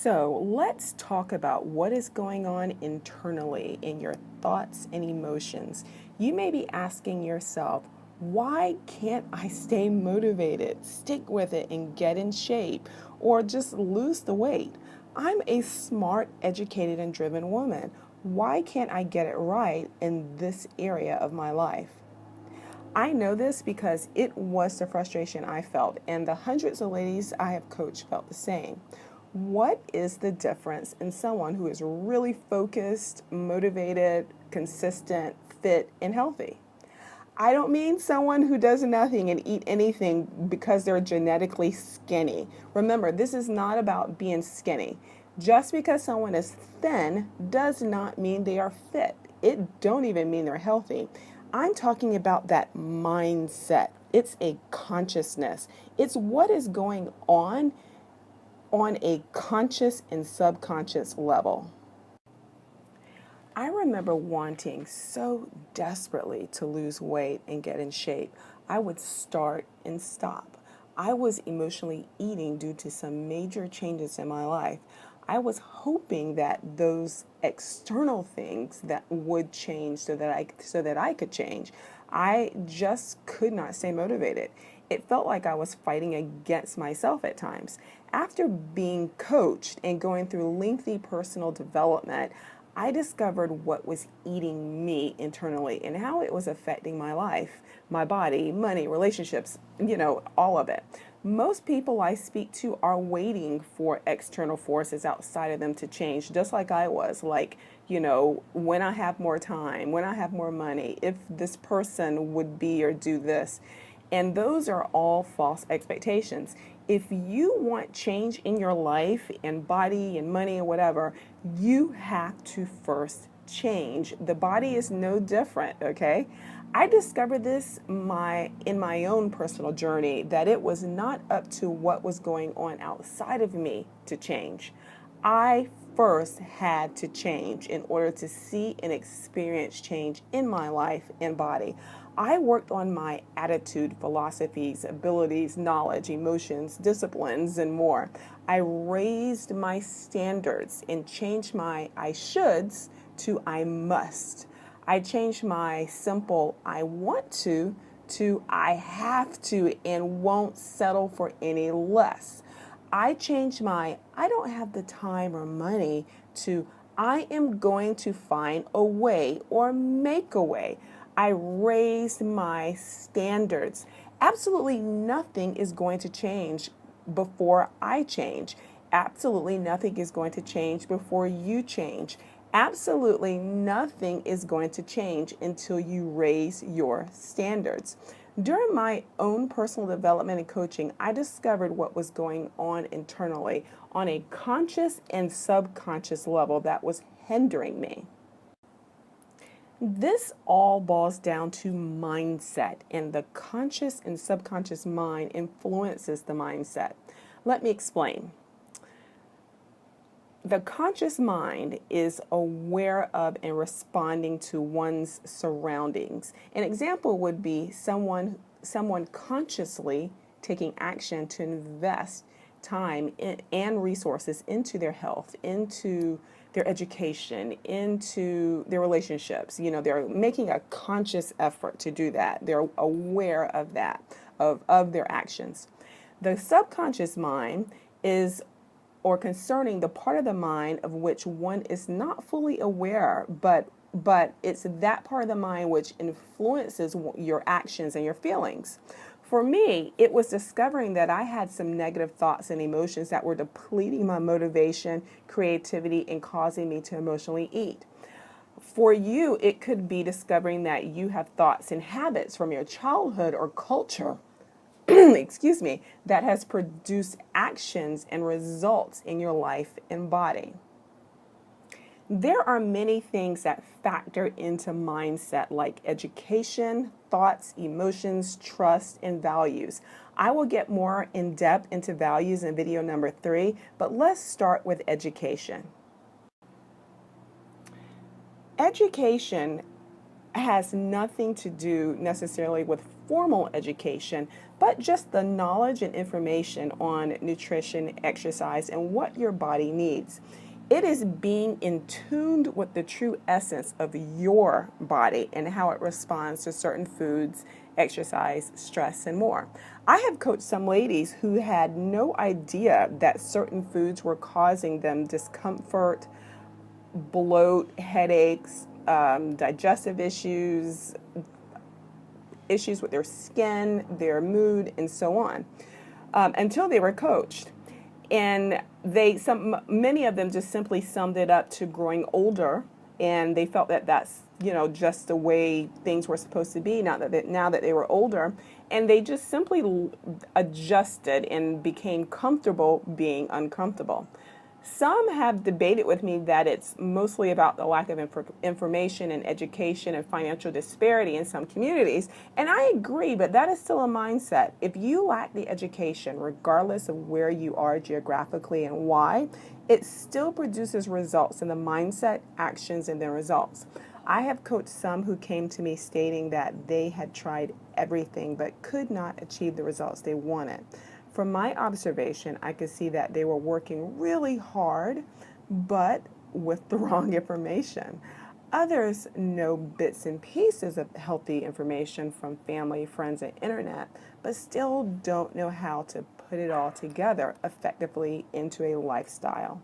So let's talk about what is going on internally in your thoughts and emotions. You may be asking yourself, why can't I stay motivated, stick with it, and get in shape, or just lose the weight? I'm a smart, educated, and driven woman. Why can't I get it right in this area of my life? I know this because it was the frustration I felt, and the hundreds of ladies I have coached felt the same. What is the difference in someone who is really focused, motivated, consistent, fit, and healthy? I don't mean someone who does nothing and eat anything because they're genetically skinny. Remember, this is not about being skinny. Just because someone is thin does not mean they are fit. It don't even mean they're healthy. I'm talking about that mindset. It's a consciousness. It's what is going on a conscious and subconscious level. I remember wanting so desperately to lose weight and get in shape. I would start and stop. I was emotionally eating due to some major changes in my life. I was hoping that those external things that would change so that I could change. I just could not stay motivated. It felt like I was fighting against myself at times. After being coached and going through lengthy personal development, I discovered what was eating me internally and how it was affecting my life, my body, money, relationships, all of it. Most people I speak to are waiting for external forces outside of them to change, just like I was. Like, when I have more time, when I have more money, if this person would be or do this. And those are all false expectations. If you want change in your life and body and money and whatever, you have to first change. The body is no different, okay? I discovered this in my own personal journey that it was not up to what was going on outside of me to change. I first had to change in order to see and experience change in my life and body. I worked on my attitude, philosophies, abilities, knowledge, emotions, disciplines, and more. I raised my standards and changed my I shoulds to I must. I changed my simple I want to I have to and won't settle for any less. I changed my I don't have the time or money to I am going to find a way or make a way. I raised my standards. Absolutely nothing is going to change before I change. Absolutely nothing is going to change before you change. Absolutely nothing is going to change until you raise your standards. During my own personal development and coaching, I discovered what was going on internally on a conscious and subconscious level that was hindering me. This all boils down to mindset, and the conscious and subconscious mind influences the mindset. Let me explain. The conscious mind is aware of and responding to one's surroundings. An example would be someone consciously taking action to invest time and resources into their health, into their education, into their relationships. They're making a conscious effort to do that. They're aware of that, of their actions. The subconscious mind is or concerning the part of the mind of which one is not fully aware, but it's that part of the mind which influences your actions and your feelings. For me, it was discovering that I had some negative thoughts and emotions that were depleting my motivation, creativity, and causing me to emotionally eat. For you, it could be discovering that you have thoughts and habits from your childhood or culture excuse me, that has produced actions and results in your life and body. There are many things that factor into mindset, like education, thoughts, emotions, trust, and values. I will get more in depth into values in video number 3, but let's start with education. Education has nothing to do necessarily with formal education. but just the knowledge and information on nutrition, exercise, and what your body needs. It is being in tune with the true essence of your body and how it responds to certain foods, exercise, stress, and more. I have coached some ladies who had no idea that certain foods were causing them discomfort, bloat, headaches, digestive issues, issues with their skin, their mood, and so on, until they were coached. And many of them just simply summed it up to growing older, and they felt that that's just the way things were supposed to be now that they were older, and they just simply adjusted and became comfortable being uncomfortable. Some have debated with me that it's mostly about the lack of information and education and financial disparity in some communities. And I agree, but that is still a mindset. If you lack the education, regardless of where you are geographically and why, it still produces results in the mindset, actions, and then results. I have coached some who came to me stating that they had tried everything but could not achieve the results they wanted. From my observation, I could see that they were working really hard, but with the wrong information. Others know bits and pieces of healthy information from family, friends, and internet, but still don't know how to put it all together effectively into a lifestyle.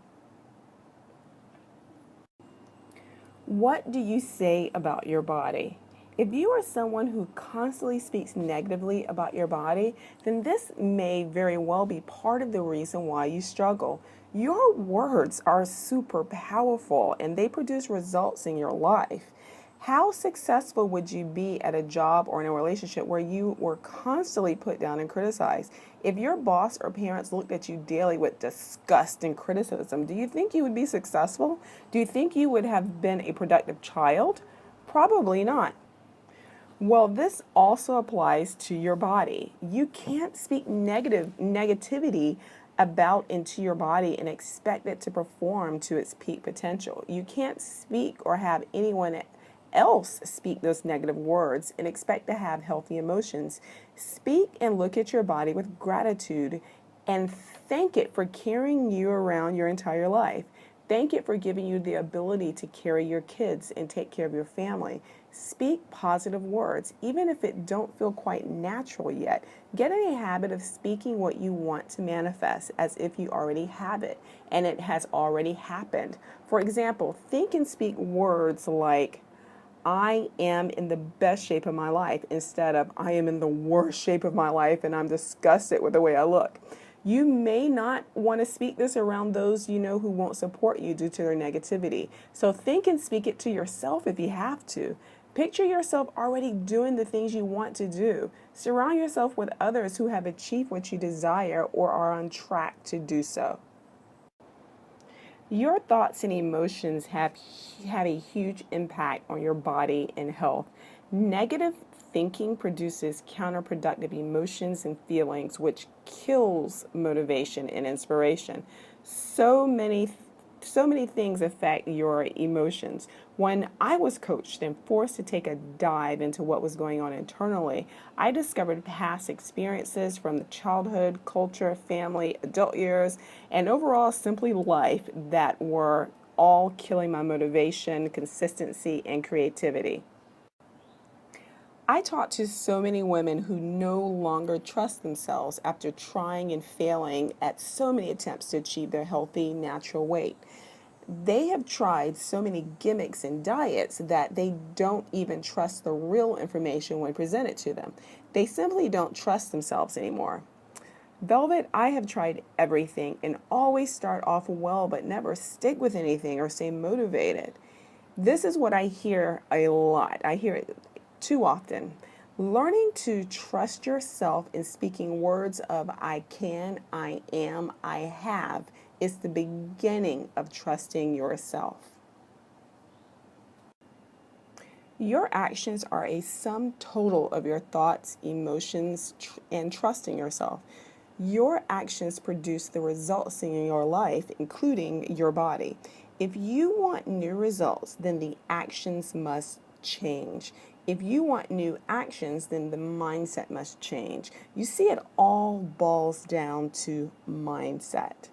What do you say about your body? If you are someone who constantly speaks negatively about your body, then this may very well be part of the reason why you struggle. Your words are super powerful and they produce results in your life. How successful would you be at a job or in a relationship where you were constantly put down and criticized? If your boss or parents looked at you daily with disgust and criticism, do you think you would be successful? Do you think you would have been a productive child? Probably not. Well, this also applies to your body. You can't speak negativity about into your body and expect it to perform to its peak potential. You can't speak or have anyone else speak those negative words and expect to have healthy emotions. Speak and look at your body with gratitude and thank it for carrying you around your entire life. Thank it for giving you the ability to carry your kids and take care of your family. Speak positive words, even if it don't feel quite natural yet. Get in a habit of speaking what you want to manifest as if you already have it and it has already happened. For example, think and speak words like, I am in the best shape of my life instead of I am in the worst shape of my life and I'm disgusted with the way I look. You may not want to speak this around those you know who won't support you due to their negativity. So think and speak it to yourself if you have to. Picture yourself already doing the things you want to do. Surround yourself with others who have achieved what you desire or are on track to do so. Your thoughts and emotions have a huge impact on your body and health. Negative thinking produces counterproductive emotions and feelings, which kills motivation and inspiration. So many things affect your emotions. When I was coached and forced to take a dive into what was going on internally, I discovered past experiences from the childhood, culture, family, adult years, and overall simply life that were all killing my motivation, consistency, and creativity. I talk to so many women who no longer trust themselves after trying and failing at so many attempts to achieve their healthy, natural weight. They have tried so many gimmicks and diets that they don't even trust the real information when presented to them. They simply don't trust themselves anymore. Velvet, I have tried everything and always start off well but never stick with anything or stay motivated. This is what I hear a lot. I hear it too often. Learning to trust yourself in speaking words of I can, I am, I have is the beginning of trusting yourself. Your actions are a sum total of your thoughts, emotions, and trusting yourself. Your actions produce the results in your life, including your body. If you want new results, then the actions must change. If you want new actions, then the mindset must change. You see, it all boils down to mindset.